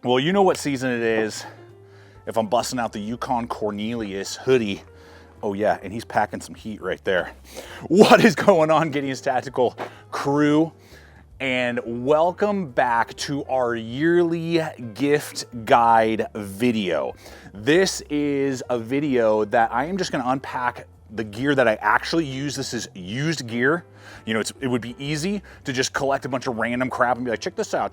Well, you know what season it is if I'm busting out the Yukon Cornelius hoodie. Oh yeah, and he's packing some heat right there. What is going on, Gideonstactical crew? And welcome back to our yearly gift guide video. This is a video that I am just gonna unpack the gear that I actually use. This is used gear. You know, it would be easy to just collect a bunch of random crap and be like, check this out,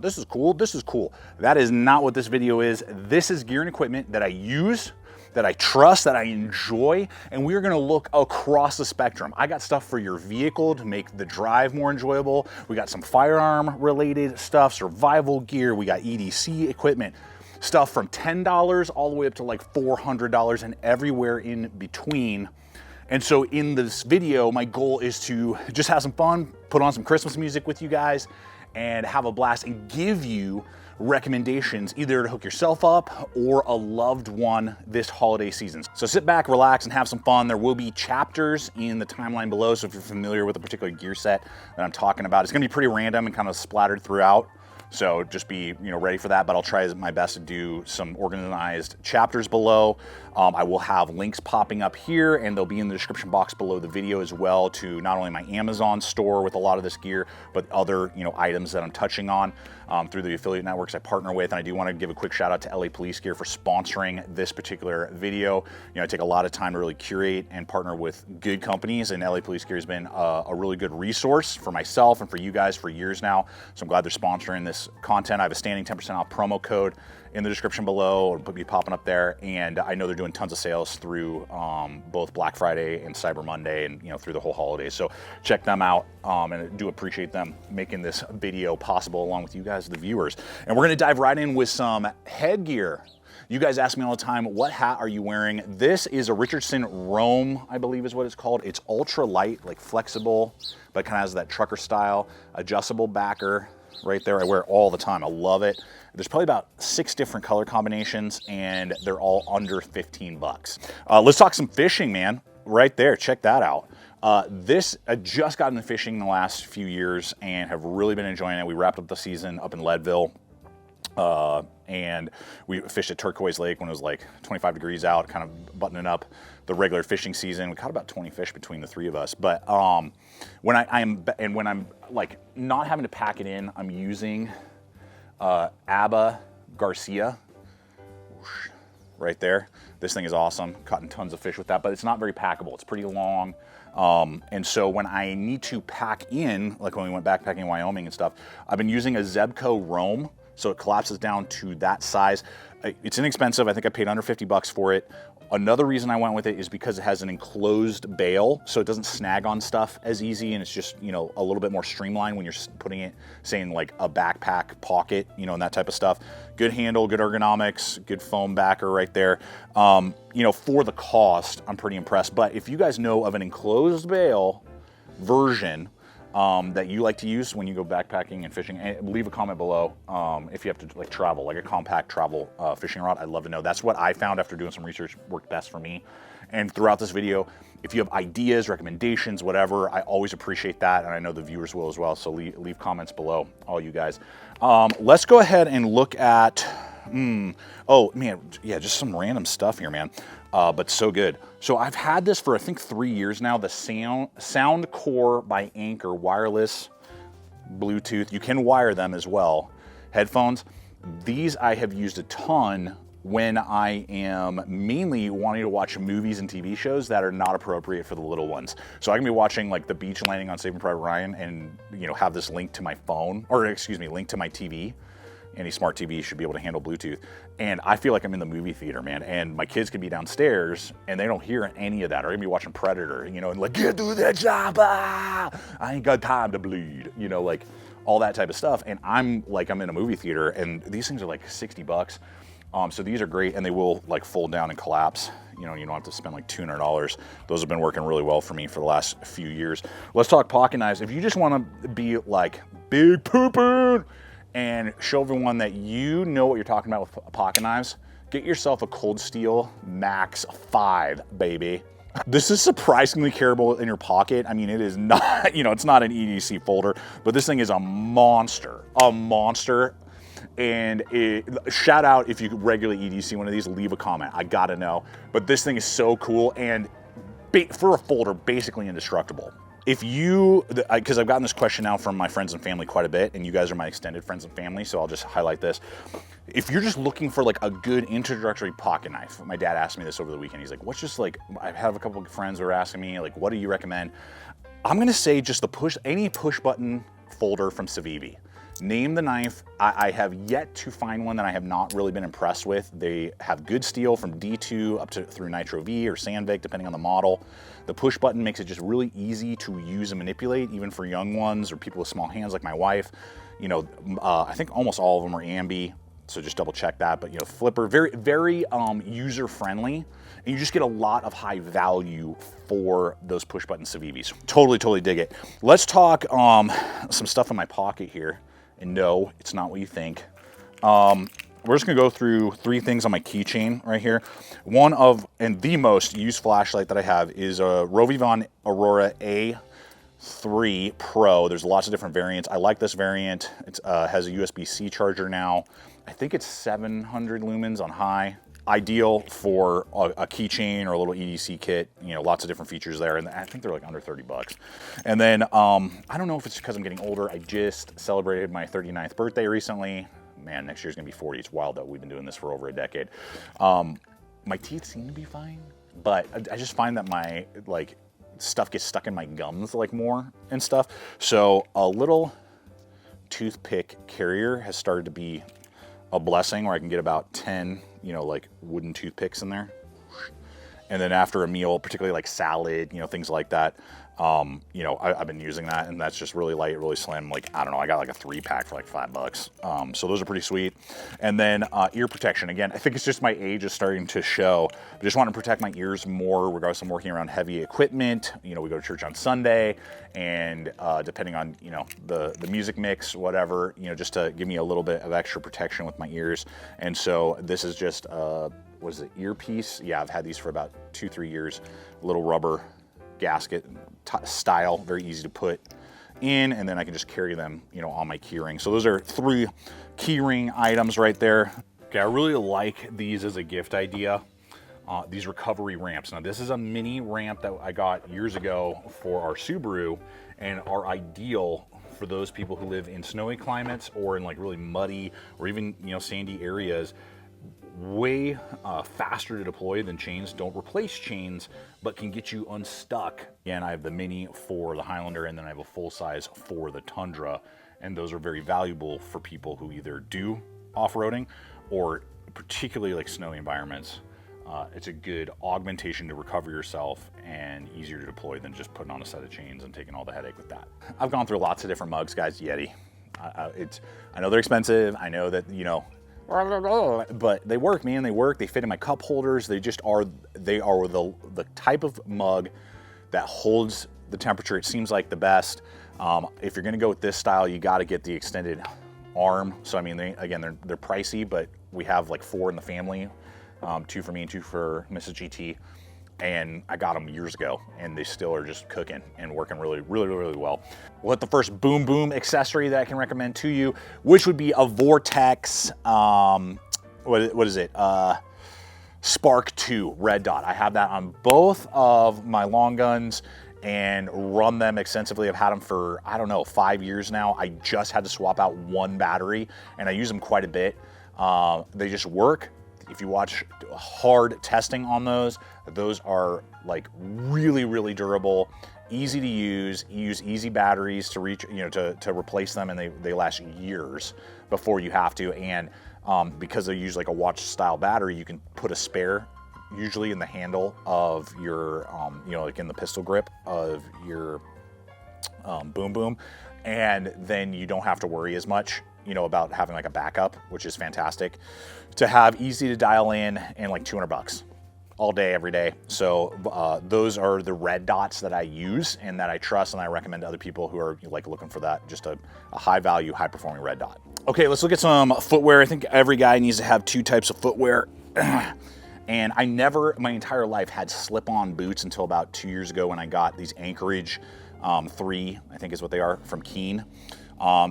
this is cool, this is cool. That is not what this video is. This is gear and equipment that I use, that I trust, that I enjoy, and we're gonna look across the spectrum. I got stuff for your vehicle to make the drive more enjoyable. We got some firearm related stuff, survival gear, we got EDC equipment, stuff from $10 all the way up to like $400 and everywhere in between. And so in this video, my goal is to just have some fun, put on some Christmas music with you guys, and have a blast and give you recommendations either to hook yourself up or a loved one this holiday season. So sit back, relax, and have some fun. There will be chapters in the timeline below, so if you're familiar with a particular gear set that I'm talking about, it's gonna be pretty random and kind of splattered throughout. So just be ready for that, but I'll try my best to do some organized chapters below. I will have links popping up here, and they'll be in the description box below the video as well to not only my Amazon store with a lot of this gear, but other items that I'm touching on through the affiliate networks I partner with. And I do want to give a quick shout out to LA Police Gear for sponsoring this particular video. I take a lot of time to really curate and partner with good companies, and LA Police Gear has been a really good resource for myself and for you guys for years now. So I'm glad they're sponsoring this content. I have a standing 10% off promo code in the description below. It'll be popping up there, and I know they're doing tons of sales through both Black Friday and Cyber Monday, and through the whole holiday. So check them out, and I do appreciate them making this video possible along with you guys, the viewers. And we're gonna dive right in with some headgear. You guys ask me all the time, what hat are you wearing? This is a Richardson Roam, I believe is what it's called. It's ultra light, like flexible, but kind of has that trucker style, adjustable backer right there. I wear it all the time, I love it. There's probably about 6 different color combinations, and they're all under 15 bucks. Let's talk some fishing, man. Right there, check that out. I just got into fishing in the last few years and have really been enjoying it. We wrapped up the season up in Leadville, and we fished at Turquoise Lake when it was like 25 degrees out, kind of buttoning up the regular fishing season. We caught about 20 fish between the 3 of us. But when I'm like not having to pack it in, I'm using Abba Garcia right there. This thing is awesome. Caught tons of fish with that, but it's not very packable. It's pretty long. And so when I need to pack in, like when we went backpacking in Wyoming and stuff, I've been using a Zebco Roam. So it collapses down to that size. It's inexpensive. I think I paid under 50 bucks for it. Another reason I went with it is because it has an enclosed bail, so it doesn't snag on stuff as easy, and it's just, a little bit more streamlined when you're putting it, say, in like a backpack pocket, and that type of stuff. Good handle, good ergonomics, good foam backer right there. For the cost, I'm pretty impressed. But if you guys know of an enclosed bail version that you like to use when you go backpacking and fishing, leave a comment below if you have to like travel, like a compact travel fishing rod. I'd love to know. That's what I found after doing some research worked best for me. And throughout this video, if you have ideas, recommendations, whatever, I always appreciate that, and I know the viewers will as well. So leave comments below, all you guys. Let's go ahead and look at, oh man, yeah, just some random stuff here, man. But so good. So I've had this for I think 3 years now, the Soundcore by Anker wireless Bluetooth. You can wire them as well. Headphones. These I have used a ton when I am mainly wanting to watch movies and TV shows that are not appropriate for the little ones. So I can be watching like The Beach Landing on Saving Private Ryan and have this linked to my phone, or excuse me, linked to my TV. Any smart TV should be able to handle Bluetooth. And I feel like I'm in the movie theater, man. And my kids could be downstairs and they don't hear any of that. Or they can be watching Predator, and like, get through that job, I ain't got time to bleed, like all that type of stuff. And I'm in a movie theater, and these things are like 60 bucks. So these are great, and they will like fold down and collapse. You don't have to spend like $200. Those have been working really well for me for the last few years. Let's talk pocket knives. If you just want to be like big pooping and show everyone that you know what you're talking about with pocket knives, get yourself a Cold Steel Max 5, baby. This is surprisingly carryable in your pocket. I mean, it is not, it's not an EDC folder, but this thing is a monster, And shout out if you regularly EDC one of these, leave a comment. I gotta know. But this thing is so cool, and for a folder, basically indestructible. If you, because I've gotten this question now from my friends and family quite a bit, and you guys are my extended friends and family, so I'll just highlight this. If you're just looking for like a good introductory pocket knife, my dad asked me this over the weekend. He's like, what's just like, I have a couple of friends who are asking me, like, what do you recommend? I'm gonna say just any push button folder from Civivi. Name the knife. I have yet to find one that I have not really been impressed with. They have good steel from D2 up to through Nitro V or Sandvik, depending on the model. The push button makes it just really easy to use and manipulate, even for young ones or people with small hands like my wife. You know, I think almost all of them are ambi, so just double check that. But you know, flipper, very user friendly, and you just get a lot of high value for those push button Civivis. Totally dig it. Let's talk some stuff in my pocket here. And no, it's not what you think. We're just gonna go through 3 things on my keychain right here. One of, and the most used flashlight that I have is a Rovivon Aurora A3 Pro. There's lots of different variants. I like this variant. It has a USB-C charger now. I think it's 700 lumens on high. Ideal for a keychain or a little EDC kit. You know, lots of different features there, and I think they're like under 30 bucks. And then I don't know if it's because I'm getting older. I just celebrated my 39th birthday recently. Man, next year's gonna be 40. It's wild though. We've been doing this for over a decade. My teeth seem to be fine, but I just find that my stuff gets stuck in my gums like more and stuff. So a little toothpick carrier has started to be a blessing, where I can get about 10, you know, like wooden toothpicks in there. And then after a meal, particularly like salad, you know, things like that, you know, I've been using that, and that's just really light, really slim. Like, I don't know, I got like a 3-pack for like $5. So those are pretty sweet. And then ear protection. Again, I think it's just my age is starting to show. I just want to protect my ears more, regardless of working around heavy equipment. You know, we go to church on Sunday, and depending on, you know, the music mix, whatever, you know, just to give me a little bit of extra protection with my ears. And so this is just, what is it, earpiece? Yeah, I've had these for about 2-3 years. Little rubber gasket style, very easy to put in, and then I can just carry them, you know, on my keyring. So those are 3 keyring items right there. Okay, I really like these as a gift idea. These recovery ramps. Now this is a mini ramp that I got years ago for our Subaru, and are ideal for those people who live in snowy climates or in like really muddy or even, you know, sandy areas. Way faster to deploy than chains. Don't replace chains, but can get you unstuck. Again, I have the mini for the Highlander, and then I have a full size for the Tundra, and those are very valuable for people who either do off-roading or particularly like snowy environments. It's a good augmentation to recover yourself and easier to deploy than just putting on a set of chains and taking all the headache with that. I've gone through lots of different mugs, guys. Yeti. I know they're expensive. I know that, you know, but they work, man. They work. They fit in my cup holders. They just are. They are the type of mug that holds the temperature. It seems like the best. If you're gonna go with this style, you got to get the extended arm. So I mean, they're pricey, but we have like 4 in the family, 2 for me and 2 for Mrs. GT. And I got them years ago, and they still are just cooking and working really well. We'll hit the first boom boom accessory that I can recommend to you, which would be a Vortex, what is it? Spark 2 red dot. I have that on both of my long guns and run them extensively. I've had them for, I don't know, 5 years now. I just had to swap out 1 battery, and I use them quite a bit. They just work. If you watch hard testing on those are like really durable, easy to use. You use easy batteries to reach, you know, to replace them, and they last years before you have to. And because they use like a watch style battery, you can put a spare usually in the handle of your, you know, like in the pistol grip of your boom boom, and then you don't have to worry as much, you know, about having like a backup, which is fantastic to have, easy to dial in, and like 200 bucks all day, every day. So those are the red dots that I use and that I trust, and I recommend to other people who are like looking for that, just a high value, high performing red dot. Okay, let's look at some footwear. I think every guy needs to have 2 types of footwear. And I never, my entire life, had slip-on boots until about 2 years ago when I got these Anchorage 3, I think is what they are, from Keen.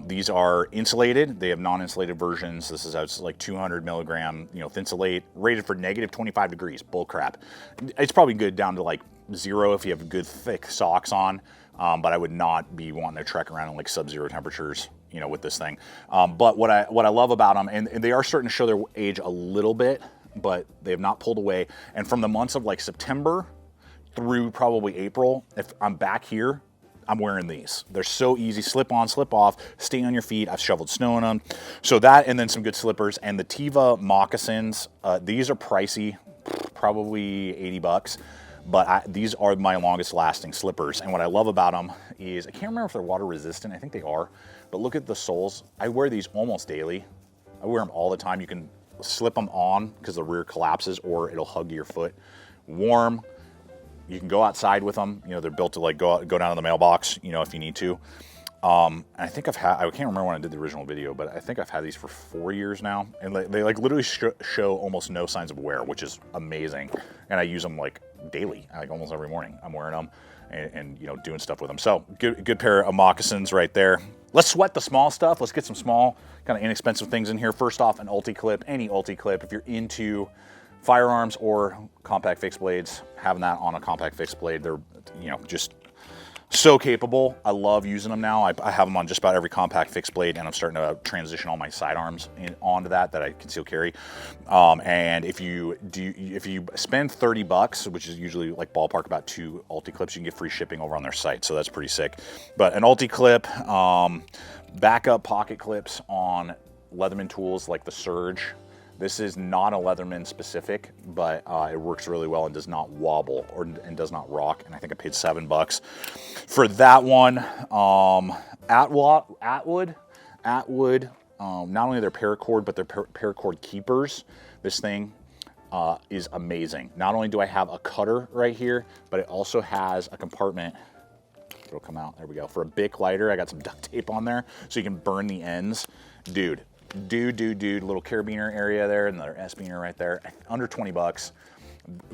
These are insulated. They have non-insulated versions. This is like 200 milligram, Thinsulate, rated for negative 25 degrees. Bull crap. It's probably good down to like 0 if you have good thick socks on, but I would not be wanting to trek around in like sub-zero temperatures, with this thing. But what I love about them, and they are starting to show their age a little bit, but they have not pulled away. And from the months of like September through probably April, if I'm back here, I'm wearing these. They're so easy, slip on, slip off, stay on your feet. I've shoveled snow in them. So that, and then some good slippers. And the Teva moccasins, these are pricey, probably 80 bucks. But these are my longest lasting slippers. And what I love about them is, I can't remember if they're water resistant. I think they are. But look at the soles. I wear these almost daily. I wear them all the time. You can slip them on because the rear collapses, or it'll hug your foot. Warm. You can go outside with them. They're built to like go down to the mailbox, if you need to. And I think I can't remember when I did the original video, but I think I've had these for 4 years now. And they like literally show almost no signs of wear, which is amazing. And I use them like daily, like almost every morning. I'm wearing them and doing stuff with them. So good pair of moccasins right there. Let's sweat the small stuff. Let's get some small, kind of inexpensive things in here. First off, an ULTICLIP, any ULTICLIP. If you're into firearms or compact fixed blades, having that on a compact fixed blade, they're just so capable. I love using them now. I have them on just about every compact fixed blade, and I'm starting to transition all my sidearms onto that I conceal carry. And if you spend 30 bucks, which is usually like ballpark about 2 ULTICLIPs, you can get free shipping over on their site. So that's pretty sick. But an ULTICLIP, backup pocket clips on Leatherman tools like the Surge. This is not a Leatherman specific, but it works really well and does not wobble and does not rock. And I think I paid $7 for that one. Atwood, not only their paracord, but their paracord keepers. This thing is amazing. Not only do I have a cutter right here, but it also has a compartment. It'll come out, there we go. For a Bic lighter, I got some duct tape on there so you can burn the ends. Dude, little carabiner area there, another S-biner right there, under 20 bucks.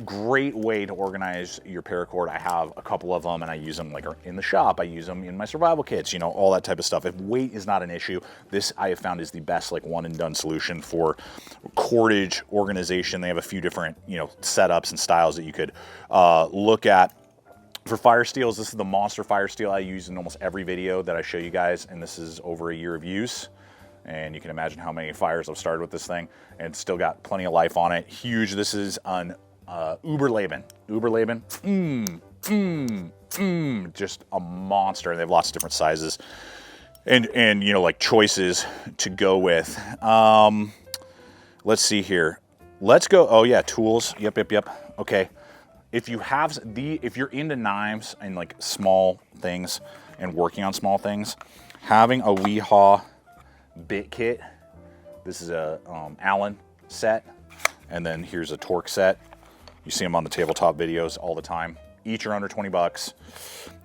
Great way to organize your paracord. I have a couple of them and I use them like in the shop. I use them in my survival kits, all that type of stuff. If weight is not an issue, this I have found is the best like one and done solution for cordage organization. They have a few different, setups and styles that you could look at. For fire steels, this is the monster fire steel I use in almost every video that I show you guys, and this is over a year of use. And you can imagine how many fires I've started with this thing, and it's still got plenty of life on it. Huge. This is an Überleben. Just a monster. And they have lots of different sizes and like choices to go with. Let's see here. Let's go. Oh yeah, tools. Yep. Okay. If you're into knives and like small things and working on small things, having a Weehaw bit kit. This is a Allen set, and then here's a Torque set. You see them on the tabletop videos all the time. Each are under 20 bucks,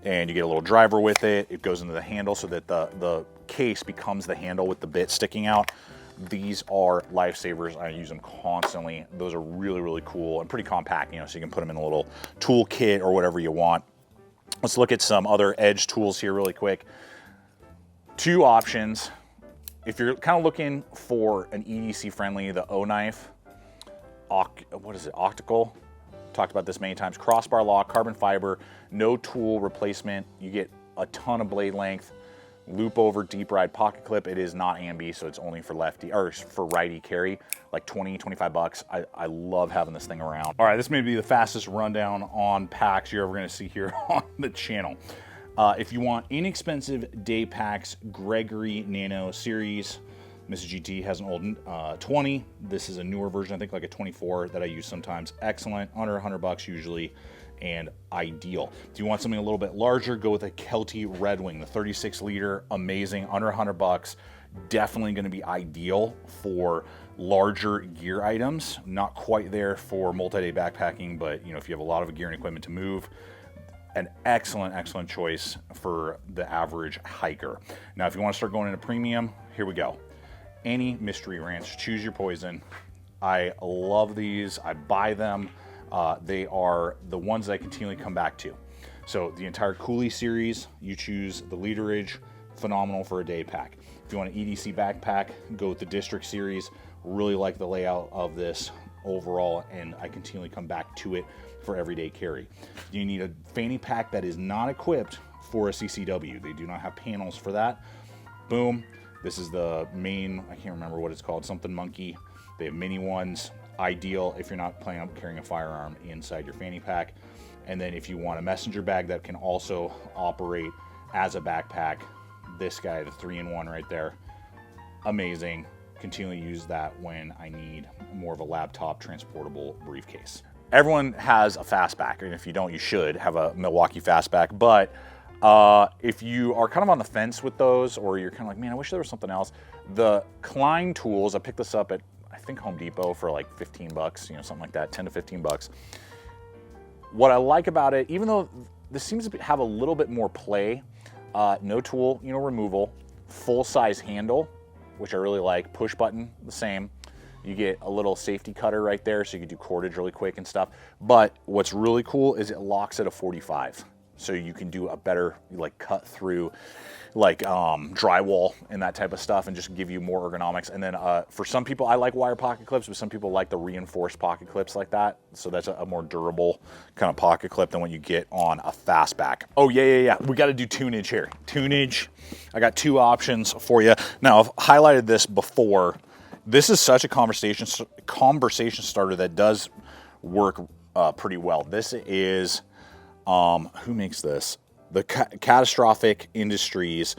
and you get a little driver with it. It goes into the handle so that the case becomes the handle with the bit sticking out. These are lifesavers. I use them constantly. Those are really, really cool and pretty compact, so you can put them in a little tool kit or whatever you want. Let's look at some other edge tools here really quick. 2 options. If you're kind of looking for an EDC friendly, the O knife, Optical. Talked about this many times. Crossbar lock, carbon fiber, no tool replacement. You get a ton of blade length. Loop over deep ride pocket clip. It is not ambi, so it's only for lefty or for righty carry. Like 20, 25 bucks. I love having this thing around. All right, this may be the fastest rundown on packs you're ever going to see here on the channel. If you want inexpensive day packs, Gregory Nano series. Mrs. GT has an old 20. This is a newer version, I think like a 24 that I use sometimes. Excellent, under 100 bucks usually, and ideal. If you want something a little bit larger, go with a Kelty Red Wing, the 36 liter, amazing, under 100 bucks. Definitely going to be ideal for larger gear items. Not quite there for multi-day backpacking, but if you have a lot of gear and equipment to move, an excellent choice for the average hiker. Now, if you want to start going into premium, here we go. Any Mystery Ranch, choose your poison. I love these. I buy them. They are the ones that I continually come back to. So the entire Coolie series, you choose the literage, phenomenal for a day pack. If you want an EDC backpack, go with the District series. Really like the layout of this overall, and I continually come back to it for everyday carry. You need a fanny pack that is not equipped for a CCW. They do not have panels for that. Boom. This is the main, I can't remember what it's called, something monkey. They have mini ones. Ideal if you're not planning on carrying a firearm inside your fanny pack. And then if you want a messenger bag that can also operate as a backpack, this guy, the 3-in-1 right there, amazing. Continually use that when I need more of a laptop transportable briefcase. Everyone has a fastback, and if you don't, you should have a Milwaukee fastback. But if you are kind of on the fence with those, or you're kind of like, man, I wish there was something else, the Klein tools, I picked this up at, I think, Home Depot for like 15 bucks, you know, something like that, 10 to 15 bucks. What I like about it, even though this seems to have a little bit more play, no tool, you know, removal, full-size handle, which I really like, push button, the same. You get a little safety cutter right there, so you can do cordage really quick and stuff. But what's really cool is it locks at a 45. So you can do a better, like, cut through, like, drywall and that type of stuff, and just give you more ergonomics. And then for some people, I like wire pocket clips, but some people like the reinforced pocket clips like that. So that's a more durable kind of pocket clip than what you get on a fastback. Oh, yeah. We got to do tunage here. Tunage, I got 2 options for you. Now, I've highlighted this before. This is such a conversation starter that does work pretty well. This is, who makes this? The Catastrophic Industries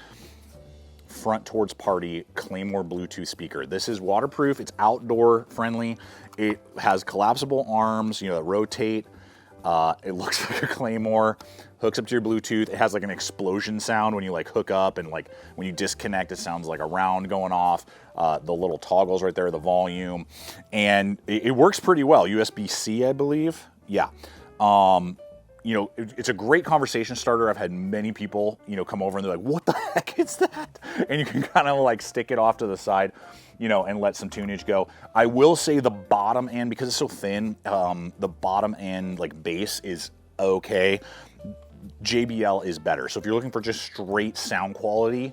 front towards party Claymore Bluetooth speaker. This is waterproof, it's outdoor friendly, it has collapsible arms, you know, that rotate. It looks like a Claymore, hooks up to your Bluetooth. It has like an explosion sound when you like hook up, and like when you disconnect, it sounds like a round going off. The little toggles right there, the volume, and it works pretty well. USB-C, I believe. Yeah. You know, it's a great conversation starter. I've had many people, you know, come over and they're like, what the heck is that? And you can kind of like stick it off to the side, you know, and let some tunage go. I will say the bottom end, because it's so thin, the bottom end like base is okay. JBL is better. So if you're looking for just straight sound quality,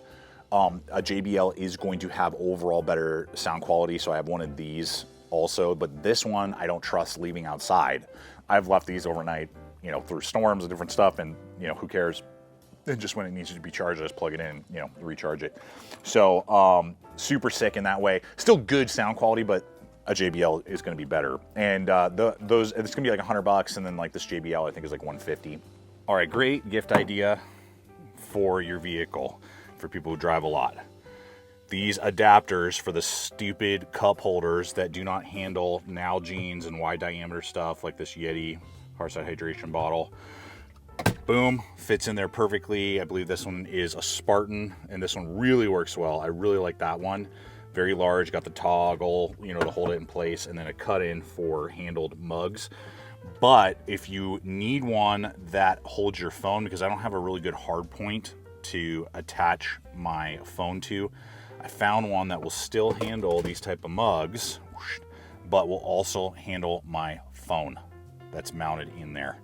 a JBL is going to have overall better sound quality. So I have one of these also, but this one I don't trust leaving outside. I've left these overnight, you know, through storms and different stuff, and, you know, who cares? And just when it needs to be charged, I just plug it in, you know, recharge it. So super sick in that way. Still good sound quality, but a JBL is going to be better. And those, it's going to be like $100, and then like this JBL I think is like $150. All right, great gift idea for your vehicle for people who drive a lot. These adapters for the stupid cup holders that do not handle Nalgene's and wide diameter stuff, like this Yeti Heartside hydration bottle. Boom, fits in there perfectly. I believe this one is a Spartan, and this one really works well. I really like that one. Very large, got the toggle, you know, to hold it in place, and then a cut in for handled mugs. But if you need one that holds your phone, because I don't have a really good hard point to attach my phone to, I found one that will still handle these type of mugs, but will also handle my phone that's mounted in there.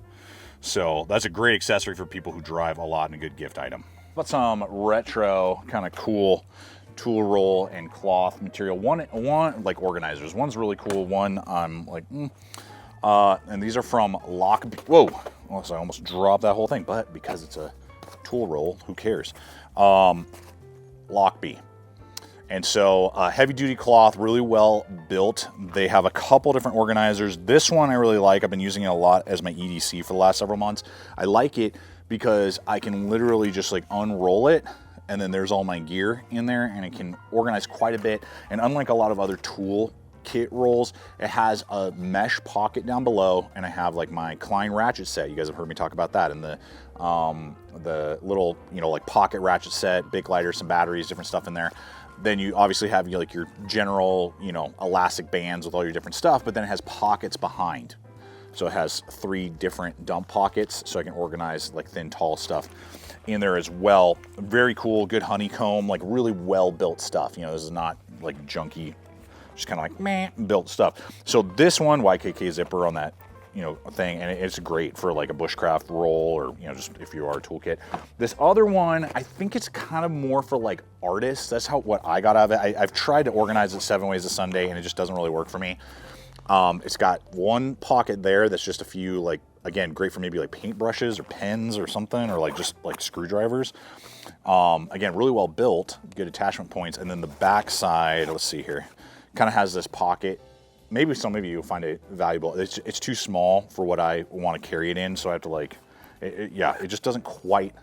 So that's a great accessory for people who drive a lot, and a good gift item. But some retro kind of cool tool roll and cloth material. One like organizers. One's really cool. One I'm like, and these are from Lockbee. Whoa, so I almost dropped that whole thing, but because it's a tool roll, who cares? Lockbee. And so heavy duty cloth, really well built. They have a couple different organizers. This one I really like. I've been using it a lot as my EDC for the last several months. I like it because I can literally just like unroll it, and then there's all my gear in there, and it can organize quite a bit. And unlike a lot of other tool kit rolls, it has a mesh pocket down below, and I have like my Klein ratchet set. You guys have heard me talk about that, and the little, you know, like pocket ratchet set, big lighter, some batteries, different stuff in there. Then you obviously have like your general, you know, elastic bands with all your different stuff, but then it has pockets behind. So it has 3 different dump pockets, so I can organize like thin, tall stuff in there as well. Very cool, good honeycomb, like really well built stuff. You know, this is not like junky, just kind of like meh built stuff. So this one, YKK zipper on that, you know, thing, and it's great for like a bushcraft roll, or, you know, just if you are a toolkit. This other one, I think it's kind of more for like artists. That's what I got out of it. I've tried to organize it 7 ways to Sunday, and it just doesn't really work for me. It's got one pocket there that's just a few, like, again, great for maybe like paintbrushes or pens or something, or like just like screwdrivers. Again, really well built, good attachment points. And then the back side, let's see here, kind of has this pocket. Maybe some of you find it valuable. It's too small for what I want to carry it in, so I have to like, yeah, it just doesn't quite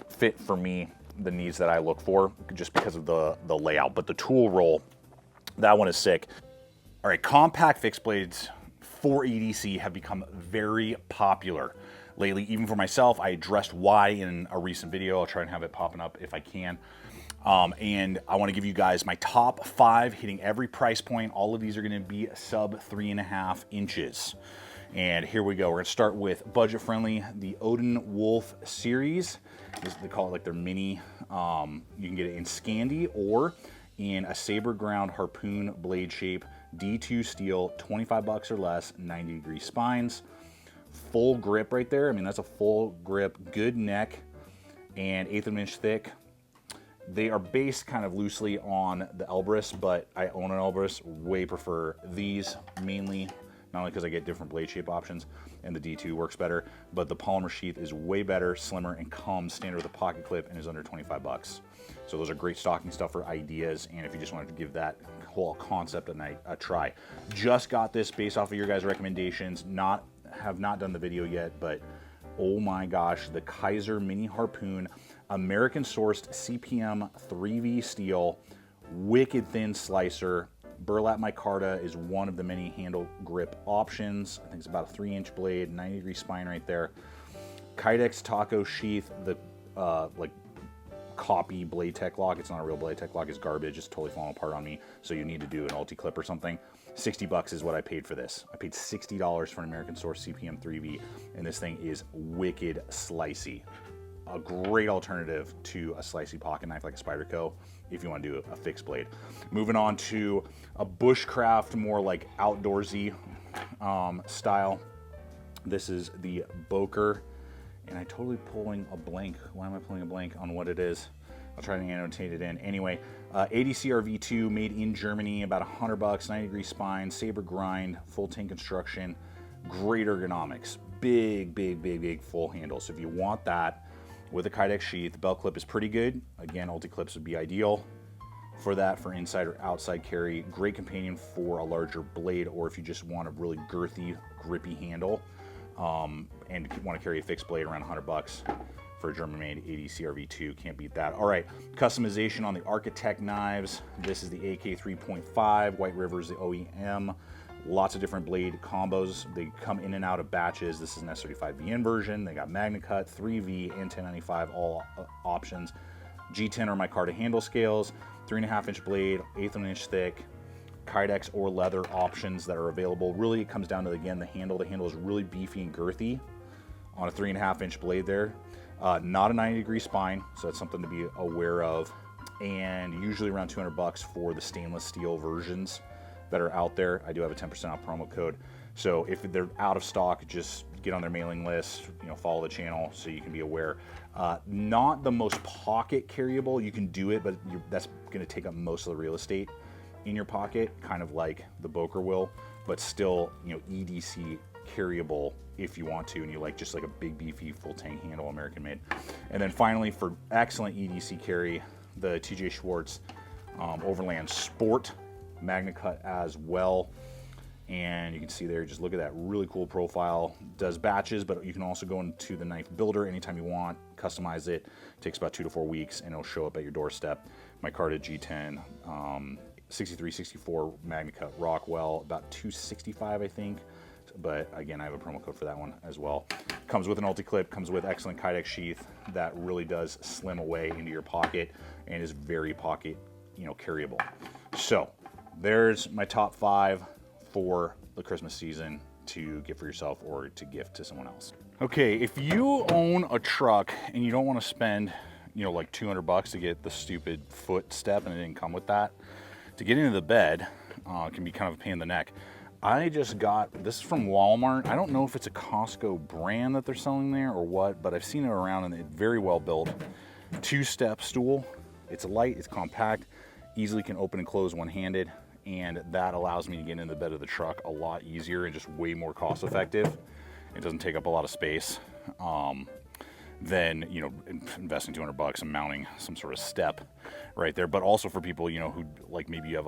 fit for me, the needs that I look for, just because of the layout. But the tool roll, that one is sick. All right, compact fixed blades for EDC have become very popular lately. Even for myself, I addressed why in a recent video. I'll try and have it popping up if I can. And I want to give you guys my top 5 hitting every price point. All of these are going to be sub 3.5 inches. And here we go. We're going to start with budget friendly, the Odin Wolf series. They call it like their mini. You can get it in Scandi or in a saber ground harpoon blade shape, D2 steel, 25 bucks or less, 90-degree spines. Full grip right there. I mean, that's a full grip, good neck, and 1/8 of an inch thick. They are based kind of loosely on the Elbrus, but I own an Elbrus. Way prefer these mainly, not only because I get different blade shape options and the D2 works better, but the polymer sheath is way better, slimmer, and comes standard with a pocket clip and is under 25 bucks. So those are great stocking stuffer ideas, and if you just wanted to give that whole concept a try. Just got this based off of your guys' recommendations. Have not done the video yet, but oh my gosh, the Kaiser Mini Harpoon, American sourced CPM 3V steel, wicked thin slicer. Burlap micarta is one of the many handle grip options. I think it's about a 3-inch blade, 90-degree spine right there. Kydex taco sheath, the like copy Bladehq lock. It's not a real Bladehq lock. It's garbage. It's totally falling apart on me. So you need to do an ULTICLIP or something. 60 bucks is what I paid for this. I paid $60 for an American source CPM 3V, and this thing is wicked slicey. A great alternative to a slicey pocket knife like a Spyderco if you want to do a fixed blade. Moving on to a bushcraft, more like outdoorsy style. This is the Boker, and I'm totally pulling a blank. Why am I pulling a blank on what it is? I'll try to annotate it in. Anyway, EDC V2, made in Germany, about 100 bucks, 90-degree spine, saber grind, full tank construction, great ergonomics, big full handle. So if you want that with a Kydex sheath, belt clip is pretty good. Again, ULTICLIPs would be ideal for that, for inside or outside carry. Great companion for a larger blade, or if you just want a really girthy, grippy handle, and want to carry a fixed blade, around 100 bucks for a German-made EDC V2. Can't beat that. All right, customization on the Architect knives. This is the AK 3.5, White River's the OEM. Lots of different blade combos. They come in and out of batches. This is an S35VN version. They got Magna Cut, 3V, and 1095, all options. G10 are micarta handle scales, 3.5-inch blade, 1/8 of an inch thick, Kydex or leather options that are available. Really, it comes down to, again, the handle. The handle is really beefy and girthy on a 3.5-inch blade there. Not a 90-degree spine, so that's something to be aware of. And usually around 200 bucks for the stainless steel versions that are out there. I do have a 10% off promo code. So if they're out of stock, just get on their mailing list, follow the channel so you can be aware. Not the most pocket carryable. You can do it, but that's going to take up most of the real estate in your pocket, kind of like the Boker will, but still, EDC carryable if you want to, and you like just like a big beefy full tank handle, American made. And then finally, for excellent EDC carry, the TJ SCHAWARZ Overland Sport, Magna Cut as well. And you can see there, just look at that really cool profile. Does batches, but you can also go into the knife builder anytime you want, customize it. Takes about 2 to 4 weeks, and it'll show up at your doorstep. Micarta G10, 63, 64 Magna Cut Rockwell, about 265, I think. But again, I have a promo code for that one as well. Comes with an ULTICLIP, comes with excellent Kydex sheath that really does slim away into your pocket and is very pocket, carryable. So there's my top 5 for the Christmas season to get for yourself or to gift to someone else. Okay, if you own a truck and you don't want to spend, like 200 bucks to get the stupid foot step, and it didn't come with that, to get into the bed can be kind of a pain in the neck. I just got, this is from Walmart. I don't know if it's a Costco brand that they're selling there or what, but I've seen it around and it's very well built. 2-step stool. It's light, it's compact, easily can open and close one-handed, and that allows me to get in the bed of the truck a lot easier and just way more cost effective. It doesn't take up a lot of space. Than, you know, investing $200 and mounting some sort of step right there. But also for people, you know, who like maybe you have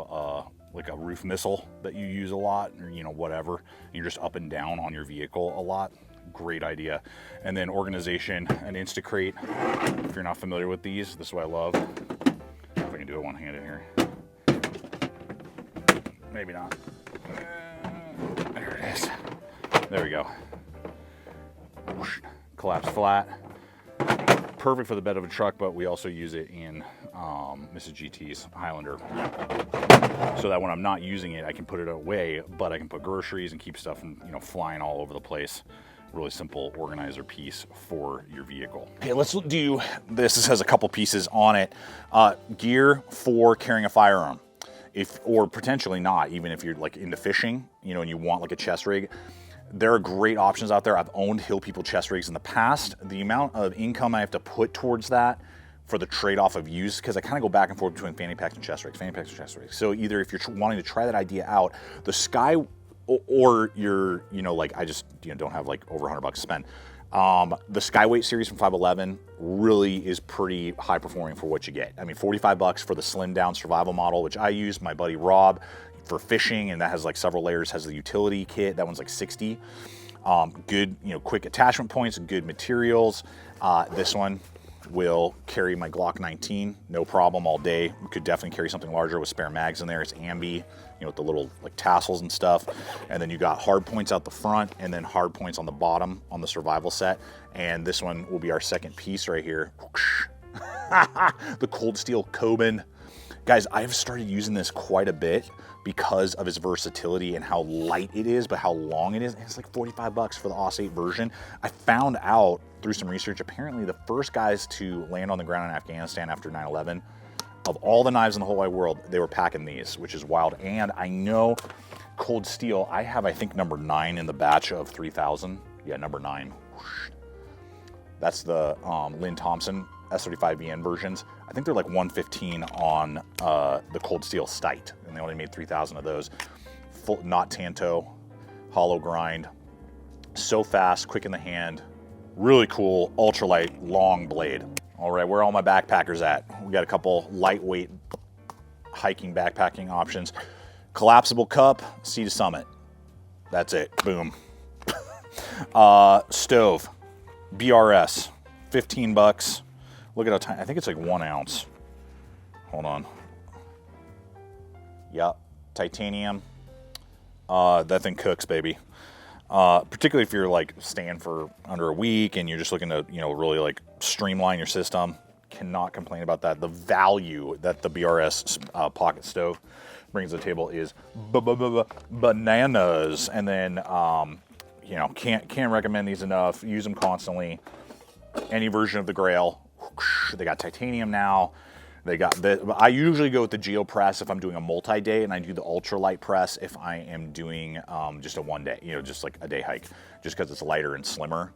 like a roof missile that you use a lot, or, you know, whatever, and you're just up and down on your vehicle a lot. Great idea. And then organization, an Instacrate. If you're not familiar with these, this is what I love. If I can do it one-handed here. Maybe not. There it is. There we go. Whoosh. Collapse flat. Perfect for the bed of a truck, but we also use it in Mrs. GT's Highlander. So that when I'm not using it, I can put it away, but I can put groceries and keep stuff from, you know, flying all over the place. Really simple organizer piece for your vehicle. Okay, let's do this. This has a couple pieces on it. Gear for carrying a firearm. Or potentially not, even if you're like into fishing, you know, and you want like a chest rig. There are great options out there. I've owned Hill People chest rigs in the past. The amount of income I have to put towards that for the trade-off of use, because I kind of go back and forth between fanny packs and chest rigs, So either if you're wanting to try that idea out, the Sky, or you're, you know, like I just, you know, don't have like over $100 to spend. The Skyweight series from 511 really is pretty high performing for what you get. I mean, $45 for the slim down survival model, which I use. My buddy Rob, for fishing, and that has like several layers, has the utility kit. That one's like 60. Good, you know, quick attachment points, good materials. This one will carry my Glock 19, no problem all day. Could definitely carry something larger with spare mags in there. It's ambi, you know, with the little like tassels and stuff. And then you got hard points out the front and then hard points on the bottom on the survival set. And this one will be our second piece right here. The Cold Steel Coben. Guys, I've started using this quite a bit because of its versatility and how light it is, but how long it is. And it's like $45 for the AUS-8 version. I found out through some research, apparently the first guys to land on the ground in Afghanistan after 9/11, of all the knives in the whole wide world, they were packing these, which is wild. And I know Cold Steel, I have, I think, number 9 in the batch of 3000. Yeah, number 9. That's the Lynn Thompson S35VN versions. I think they're like 115 on the Cold Steel Stite, and they only made 3,000 of those. Full, not Tanto, hollow grind, so fast, quick in the hand, really cool, ultralight, long blade. All right, where are all my backpackers at? We got a couple lightweight hiking backpacking options. Collapsible cup, Sea to Summit. That's it, boom. Stove, BRS, $15. Look at how tiny, I think it's like 1 ounce. Hold on. Yep, titanium. That thing cooks, baby. Particularly if you're like staying for under a week and you're just looking to, you know, really like streamline your system. Cannot complain about that. The value that the BRS pocket stove brings to the table is bananas. And then, you know, can't recommend these enough. Use them constantly. Any version of the Grail. They got titanium now. They got the, I usually go with the Geo press if I'm doing a multi-day, and I do the ultralight press if I am doing just a 1 day, you know, just like a day hike, just because it's lighter and slimmer.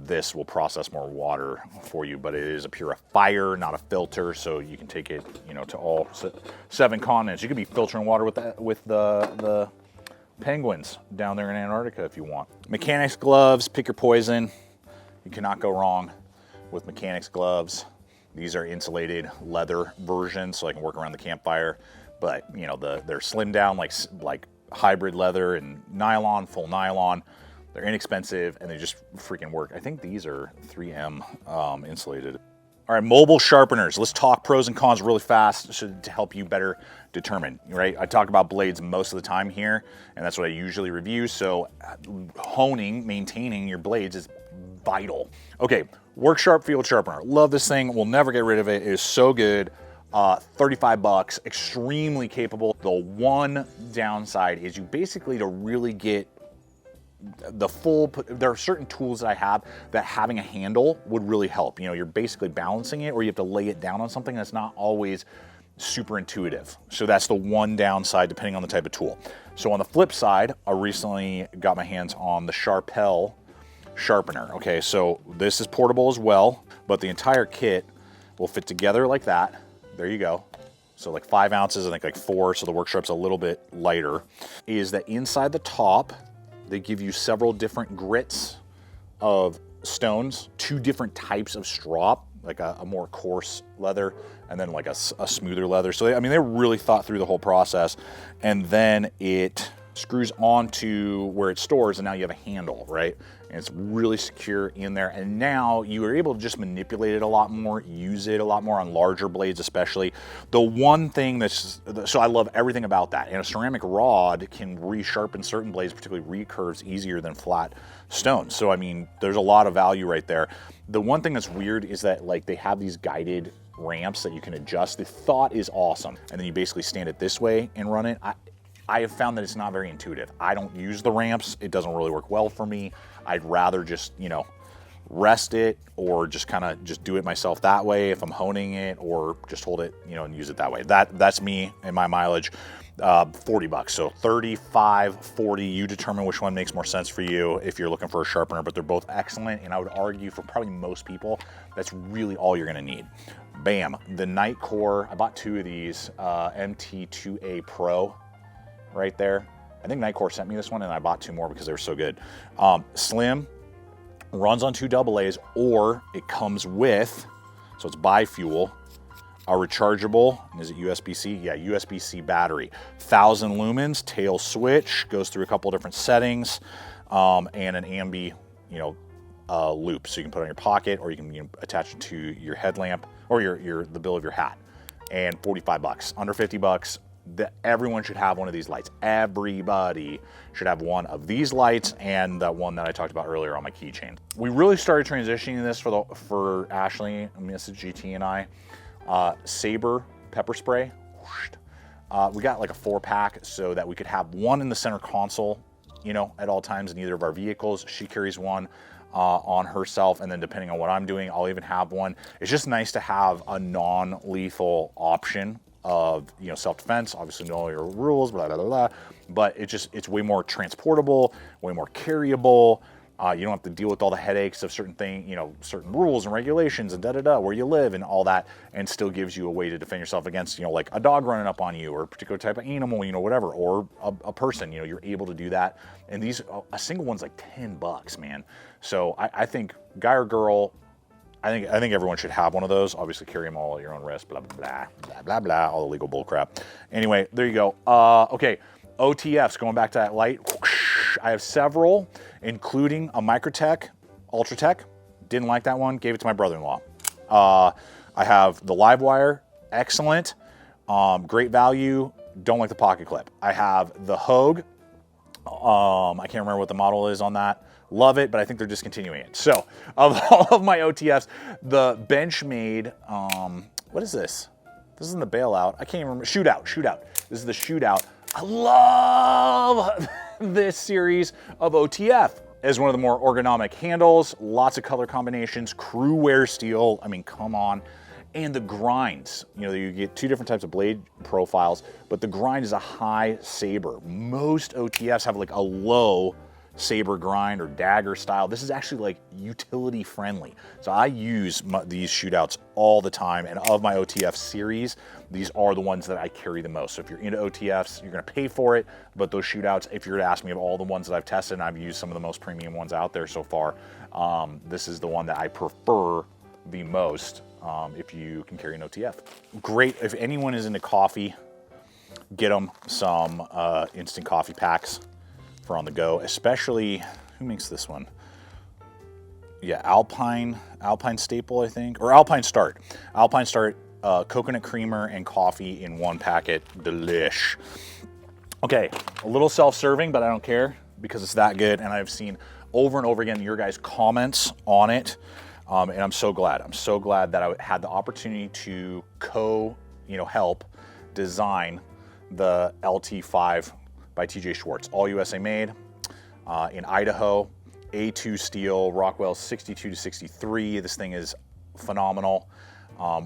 This will process more water for you, but it is a purifier, not a filter, so you can take it, you know, to all 7 continents. You could be filtering water with the penguins down there in Antarctica if you want. Mechanics gloves, pick your poison. You cannot go wrong with mechanics gloves. These are insulated leather versions, so I can work around the campfire. But you know, they're slimmed down like hybrid leather and nylon, full nylon. They're inexpensive and they just freaking work. I think these are 3M insulated. All right, mobile sharpeners. Let's talk pros and cons really fast to help you better determine, right? I talk about blades most of the time here, and that's what I usually review. So honing, maintaining your blades is vital. Okay, Work Sharp Field Sharpener. Love this thing. We'll never get rid of it. It is so good. $35, extremely capable. The one downside is you basically, to really get the full, there are certain tools that I have that having a handle would really help. You know, you're basically balancing it, or you have to lay it down on something that's not always super intuitive. So that's the one downside depending on the type of tool. So on the flip side, I recently got my hands on the Sharpel sharpener. Okay, so this is portable as well, but the entire kit will fit together like that. There you go. So like 5 ounces, I think like 4, so the work strap's a little bit lighter. Is that inside the top, they give you several different grits of stones, 2 different types of strop, like a more coarse leather and then like a smoother leather. So they really thought through the whole process, and then it screws onto where it stores, and now you have a handle, right? And it's really secure in there, and now you are able to just manipulate it a lot more, use it a lot more on larger blades especially. The one thing so I love everything about that, and a ceramic rod can resharpen certain blades, particularly recurves, easier than flat stones. So I mean, there's a lot of value right there. The one thing that's weird is that like they have these guided ramps that you can adjust. The thought is awesome, and then you basically stand it this way and run it. I have found that it's not very intuitive. I don't use the ramps. It doesn't really work well for me. I'd rather just, you know, rest it or just kind of just do it myself that way if I'm honing it, or just hold it, you know, and use it that way. That's me and my mileage. 40 bucks. So 35, 40, you determine which one makes more sense for you if you're looking for a sharpener, but they're both excellent. And I would argue for probably most people, that's really all you're gonna need. Bam, the Nightcore, I bought 2 of these, MT2A Pro right there. I think Nightcore sent me this one, and I bought 2 more because they were so good. Slim, runs on 2 AA's, or it comes with, so it's bi-fuel, a rechargeable, is it USB-C? Yeah, USB-C battery. 1,000 lumens, tail switch, goes through a couple different settings, and an ambi, you know, loop, so you can put it on your pocket, or you can attach it to your headlamp or the bill of your hat. And 45 bucks, under 50 bucks. Everyone should have one of these lights. Everybody should have one of these lights and that one that I talked about earlier on my keychain. We really started transitioning this for Ashley, Mrs. GT, and I. Saber pepper spray. We got like a 4-pack so that we could have one in the center console, you know, at all times in either of our vehicles. She carries one on herself, and then depending on what I'm doing, I'll even have one. It's just nice to have a non-lethal option of, you know, self-defense. Obviously know all your rules, blah, blah, blah, blah. But it's way more transportable, way more carryable. You don't have to deal with all the headaches of certain rules and regulations and where you live and all that, and still gives you a way to defend yourself against, you know, like a dog running up on you, or a particular type of animal, you know, whatever, or a person, you know, you're able to do that. And these, a single one's like 10 bucks, man. So I think guy or girl, I think everyone should have one of those. Obviously carry them all at your own risk, blah, blah, blah, blah, blah, blah, all the legal bull crap. Anyway, there you go. Okay, OTFs, going back to that light. I have several, including a Microtech, Ultratech. Didn't like that one, gave it to my brother-in-law. I have the Livewire, excellent, great value, don't like the pocket clip. I have the Hogue, I can't remember what the model is on that. Love it, but I think they're discontinuing it. So, of all of my OTFs, the BENCHMADE, what is this? This isn't the bailout. I can't even remember. Shootout. This is the Shootout. I love this series of OTF. As one of the more ergonomic handles, lots of color combinations, crew wear steel. I mean, come on. And the grinds, you know, you get 2 different types of blade profiles, but the grind is a high saber. Most OTFs have like a low saber grind or dagger style. This is actually like utility friendly. So I use these shootouts all the time, and of my OTF series, these are the ones that I carry the most. So if you're into OTFs, you're gonna pay for it, but those shootouts, if you were to ask me of all the ones that I've tested, and I've used some of the most premium ones out there so far, this is the one that I prefer the most if you can carry an OTF. Great, if anyone is into coffee, get them some instant coffee packs for on the go, especially, who makes this one? Yeah, Alpine Staple, I think, or Alpine Start. Alpine Start, coconut creamer and coffee in 1 packet, delish. Okay, a little self-serving, but I don't care because it's that good, and I've seen over and over again your guys' comments on it, and I'm so glad. I'm so glad that I had the opportunity to help design the LT5 by TJ Schwartz, all USA made, in Idaho, A2 steel, Rockwell 62 to 63. This thing is phenomenal.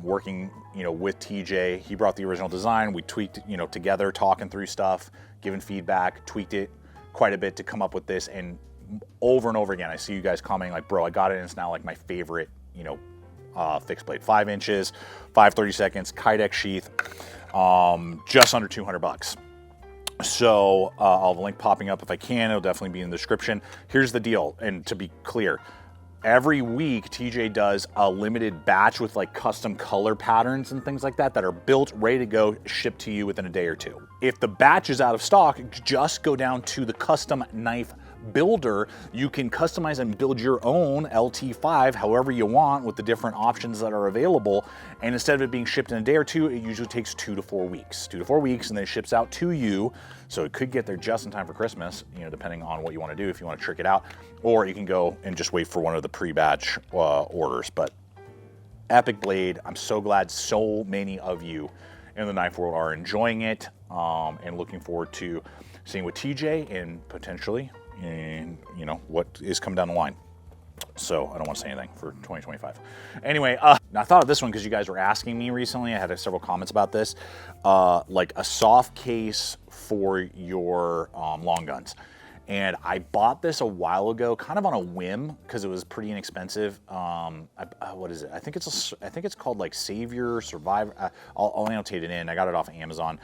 working, you know, with TJ. He brought the original design. We tweaked, you know, together, talking through stuff, giving feedback, tweaked it quite a bit to come up with this. And over and over again, I see you guys commenting like, bro, I got it, and it's now like my favorite, you know, fixed blade. 5 inches, 5/32, Kydex sheath, just under 200 bucks. So I'll have a link popping up if I can. It'll definitely be in the description. Here's the deal, and to be clear, every week TJ does a limited batch with like custom color patterns and things like that are built, ready to go, shipped to you within a day or two. If the batch is out of stock, just go down to the custom knife builder. You can customize and build your own LT5 however you want with the different options that are available. And instead of it being shipped in a day or two, it usually takes 2 to 4 weeks. 2 to 4 weeks, and then it ships out to you. So it could get there just in time for Christmas, you know, depending on what you want to do, if you want to trick it out. Or you can go and just wait for one of the pre-batch orders. But epic blade. I'm so glad so many of you in the knife world are enjoying it, and looking forward to seeing what TJ and potentially, and you know, what is coming down the line. So I don't want to say anything for 2025. Anyway, I thought of this one because you guys were asking me recently. I had several comments about this, like a soft case for your long guns. And I bought this a while ago, kind of on a whim, because it was pretty inexpensive. What is it? I think it's called like Savior Survivor. I'll annotate it in. I got it off Amazon.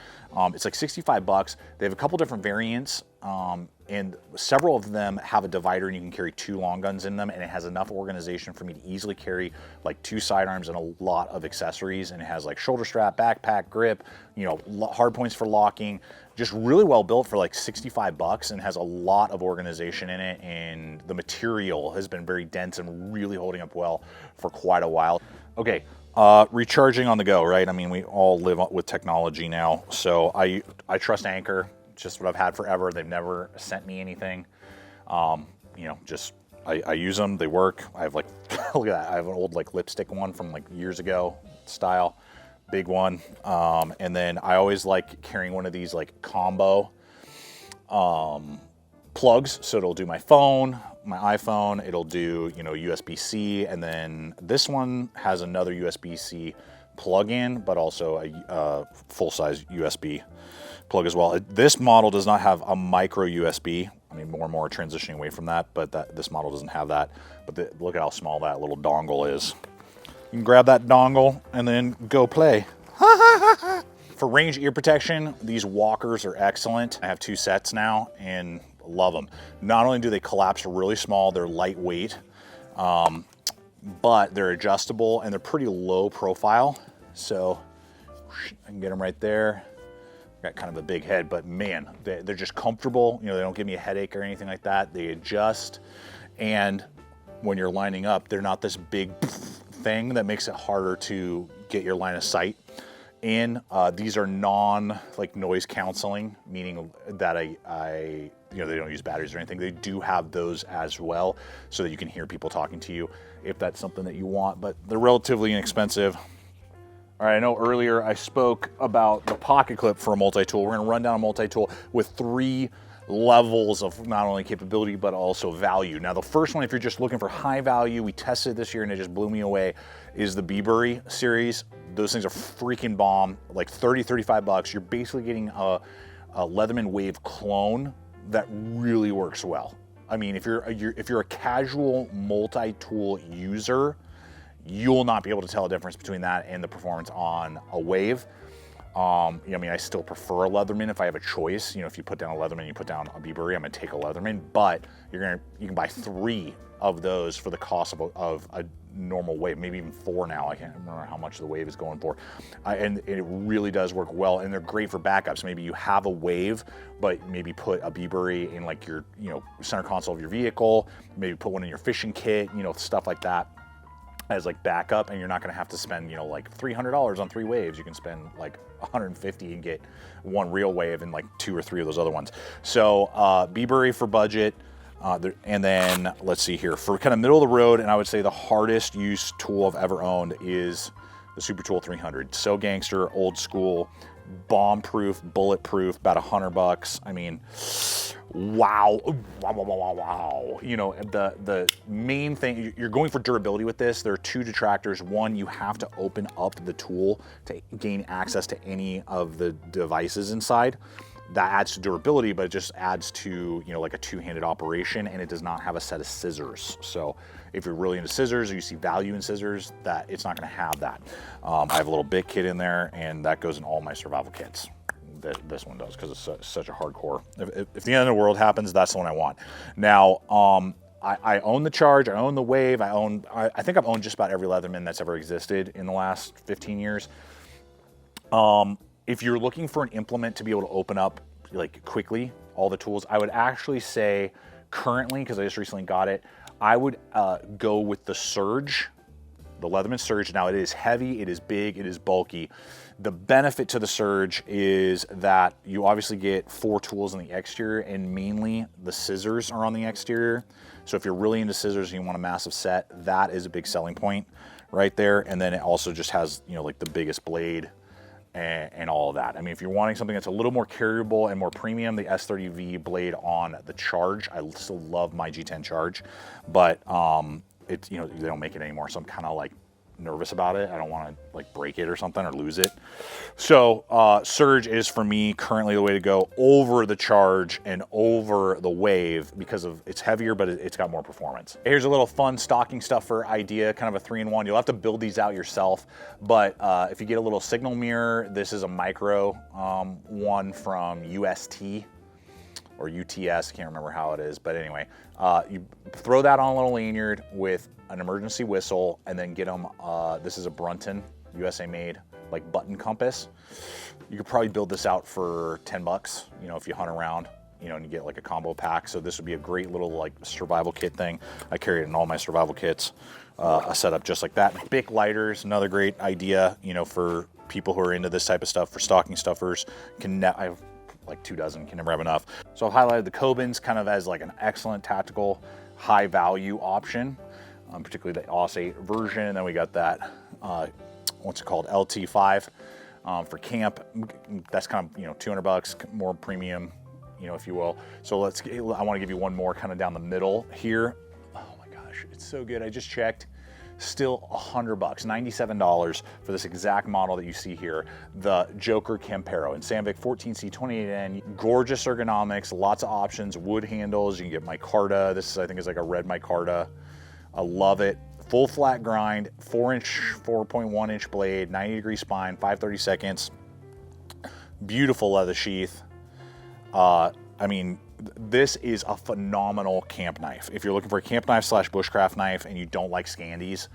It's like 65 bucks. They have a couple different variants, and several of them have a divider, and you can carry 2 long guns in them, and it has enough organization for me to easily carry like 2 sidearms and a lot of accessories. And it has like shoulder strap, backpack, grip, you know, hard points for locking. Just really well built for like 65 bucks, and has a lot of organization in it, and the material has been very dense and really holding up well for quite a while. Okay, recharging on the go, right? I mean, we all live with technology now, so I trust Anchor. Just what I've had forever. They've never sent me anything. You know, just I use them. They work. I have like look at that. I have an old like lipstick one from like years ago style. Big one. And then I always like carrying one of these like combo plugs. So it'll do my phone, my iPhone, it'll do, you know, USB-C, and then this one has another USB-C plug-in, but also a full-size USB plug as well. This model does not have a micro USB. I mean, more and more transitioning away from that, but this model doesn't have that. But look at how small that little dongle is. You can grab that dongle and then go play. For range ear protection, these walkers are excellent. I have 2 sets now and love them. Not only do they collapse really small, they're lightweight, but they're adjustable and they're pretty low profile. So I can get them right there. Got kind of a big head, but man, they're just comfortable. You know, they don't give me a headache or anything like that. They adjust, and when you're lining up, they're not this big thing that makes it harder to get your line of sight in. These are like noise canceling, meaning that you know, they don't use batteries or anything. They do have those as well, so that you can hear people talking to you if that's something that you want, but they're relatively inexpensive. All right, I know earlier I spoke about the pocket clip for a multi-tool. We're gonna run down a multi-tool with 3 levels of not only capability, but also value. Now, the first one, if you're just looking for high value, we tested this year and it just blew me away, is the Bebury series. Those things are freaking bomb, like 30, 35 bucks. You're basically getting a Leatherman Wave clone that really works well. I mean, if you're a casual multi-tool user, you'll not be able to tell a difference between that and the performance on a Wave. I mean, I still prefer a Leatherman if I have a choice. You know, if you put down a Leatherman, you put down a Bebury, I'm gonna take a Leatherman, but you can buy 3 of those for the cost of a normal Wave, maybe even 4 now. I can't remember how much the Wave is going for. And it really does work well, and they're great for backups. Maybe you have a Wave, but maybe put a Bebury in like your, you know, center console of your vehicle, maybe put one in your fishing kit, you know, stuff like that as like backup, and you're not gonna have to spend, you know, like $300 on 3 Waves. You can spend like $150 and get 1 real Wave and like 2 or 3 of those other ones. So Bebury for budget, and then let's see here, for kind of middle of the road, and I would say the hardest use tool I've ever owned is the Super Tool 300. So gangster, old school, bomb proof, bulletproof, about $100. I mean, wow, wow, wow, wow, wow. You know, the main thing, you're going for durability with this. There are two detractors. One, you have to open up the tool to gain access to any of the devices inside. That adds to durability, but it just adds to, you know, like a two-handed operation, and it does not have a set of scissors. So if you're really into scissors or you see value in scissors, that it's not gonna have that. I have a little bit kit in there, and that goes in all my survival kits. This one does, because it's such a hardcore. If the end of the world happens, that's the one I want. Now, I own the Charge, I own the Wave, I think I've owned just about every Leatherman that's ever existed in the last 15 years. If you're looking for an implement to be able to open up like quickly all the tools, I would actually say currently, because I just recently got it, I would go with the Surge, the Leatherman Surge. Now it is heavy, it is big, it is bulky. The benefit to the Surge is that you obviously get 4 tools on the exterior, and mainly the scissors are on the exterior. So if you're really into scissors and you want a massive set, that is a big selling point right there. And then it also just has, you know, like the biggest blade and all of that. I mean, if you're wanting something that's a little more carryable and more premium, the S30V blade on the Charge, I still love my G10 Charge, but it's, you know, they don't make it anymore, so I'm kind of like nervous about it. I don't want to like break it or something or lose it. So Surge is for me currently the way to go over the Charge and over the Wave, because of it's heavier, but it's got more performance. Here's a little fun stocking stuffer idea, kind of a 3-in-1. You'll have to build these out yourself, but if you get a little signal mirror, this is a micro one from UST or UTS, can't remember how it is, but anyway, you throw that on a little lanyard with an emergency whistle, and then get them, this is a Brunton, USA made, like button compass. You could probably build this out for 10 bucks, you know, if you hunt around, you know, and you get like a combo pack. So this would be a great little like survival kit thing. I carry it in all my survival kits, a setup just like that. Bic lighters, another great idea, you know, for people who are into this type of stuff, for stocking stuffers. I have like 2 dozen, can never have enough. So I've highlighted the Kobins kind of as like an excellent tactical, high value option, particularly the AUS 8 version. And then we got that, what's it called, LT5 for camp. That's kind of, you know, 200 bucks, more premium, you know, if you will. So I want to give you one more kind of down the middle here. Oh my gosh, it's so good. I just checked. Still 100 bucks, $97 for this exact model that you see here, the Joker Campero in Sandvik 14C 28N. Gorgeous ergonomics, lots of options, wood handles. You can get micarta. This is, I think, is like a red micarta. I love it. Full flat grind, 4.1 inch blade, 90-degree spine, 5/32. Beautiful leather sheath. I mean, this is a phenomenal camp knife. If you're looking for a camp knife / bushcraft knife and you don't like Scandies,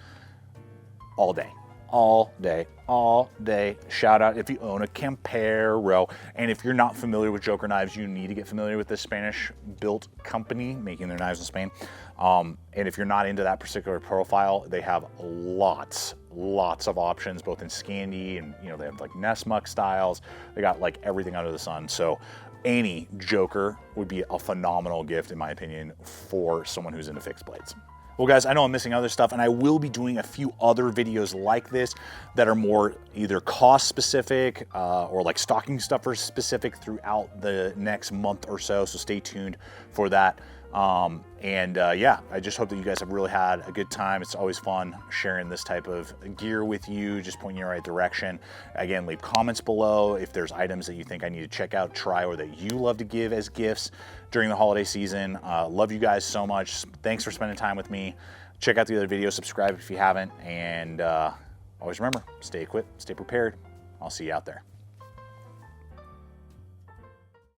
all day, all day, all day. Shout out if you own a Campero. And if you're not familiar with Joker knives, you need to get familiar with this Spanish-built company making their knives in Spain. And if you're not into that particular profile, they have lots of options, both in Scandi and, you know, they have like Nessmuck styles. They got like everything under the sun. So any Joker would be a phenomenal gift, in my opinion, for someone who's into fixed blades. Well, guys, I know I'm missing other stuff, and I will be doing a few other videos like this that are more either cost specific or like stocking stuffer specific throughout the next month or so. So stay tuned for that. Yeah, I just hope that you guys have really had a good time. It's always fun sharing this type of gear with you, just pointing you in the right direction. Again, leave comments below if there's items that you think I need to check out, try, or that you love to give as gifts during the holiday season. Love you guys so much. Thanks for spending time with me. Check out the other videos, subscribe if you haven't, and always remember, stay equipped, stay prepared. I'll see you out there.